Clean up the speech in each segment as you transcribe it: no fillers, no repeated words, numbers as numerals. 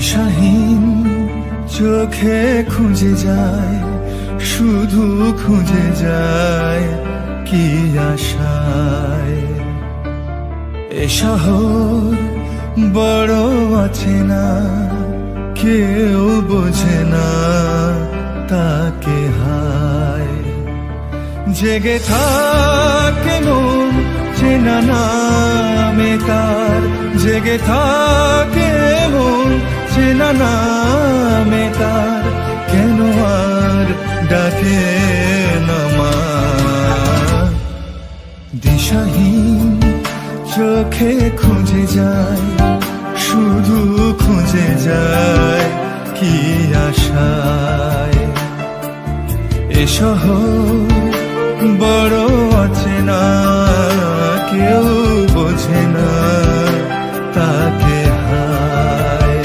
দিশাহীন চোখে খুঁজে যায়, শুধু খুঁজে যায় কি আশায়। এ শহর বড় আছে না, কেউ বোঝে না তাকে হায়। জেগে থাকে মন চেনা নামে তার, জেগে থাকে মন চেনা নামে তার, কেন আর ডাকে না মা। দিশাহীন চোখে খুঁজে যায়, শুধু খুঁজে যায় কি আশায়। এ শহর বড় আছে না, কেউ বোঝে না তাকে হায়।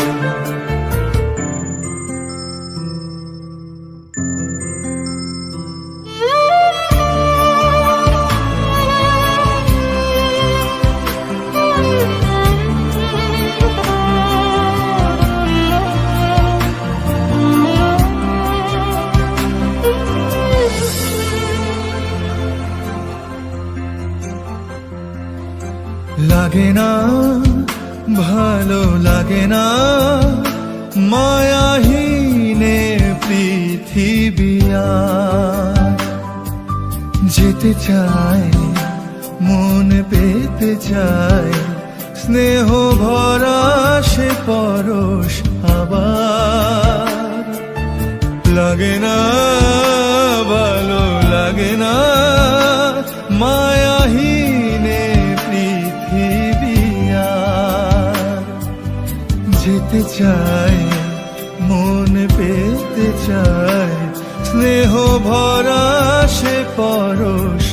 লাগে না ভালো লাগে না মায়াহীনে পৃথিবী আর। যেতে চায় মন পেতে চায়, স্নেহ ভরা সে পরশ আবার। লাগে না ভালো লাগে না মায়াহীনে পৃথিবী আর। যেতে চায় মন পেতে চায়, স্নেহ ভরা সে পরশ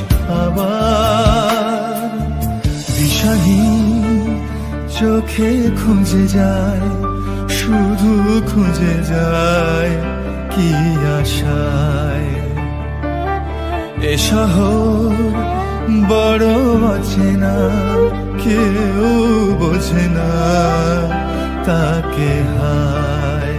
আবার। দিশাহীন চোখে খুঁজে যায়, শুধু খুঁজে যায় কি আশায়। এ শহর বড় আছে না, কেউ বোঝে না তাকে হায়।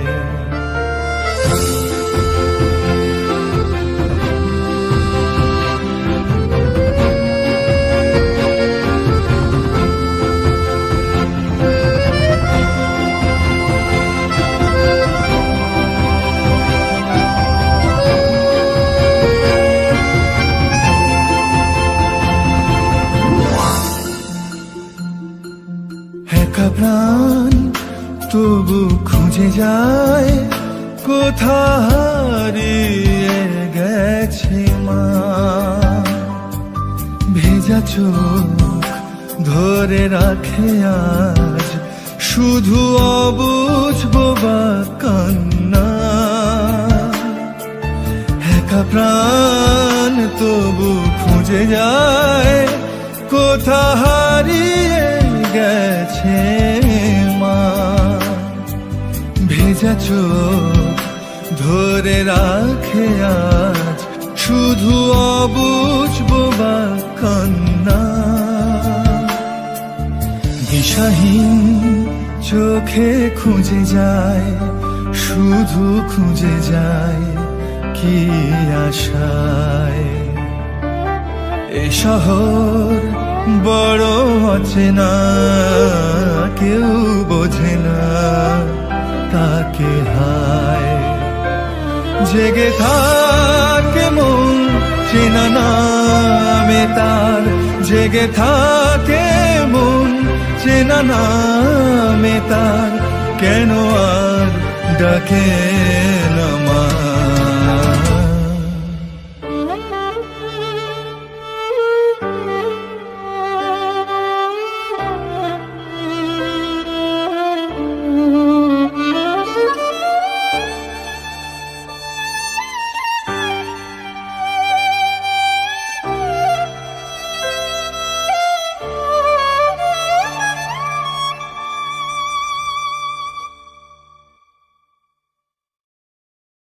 একা প্রাণ তবু খুঁজে যায়, কোথা হারিয়ে গেছে মা। ভেজা চোখ ধরে রাখে আজ, শুধু অবুঝ বোবা কান্না। একা প্রাণ তবু খুঁজে যায়, কোথা হারিয়ে গেছে মা। ভেজা চোখ ধরে রাখে আজ, শুধু অবুঝ বোবা কান্না। দিশাহীন চোখে খুঁজে যায়, শুধু খুঁজে যায় কি আশায়। এ শহর বড় আছে না, কেউ বোঝে না তাকে হায়। জেগে থাকে মন চেনা নামে তার, জেগে থাকে মন চেনা নামে তার, কেন আর ডাকে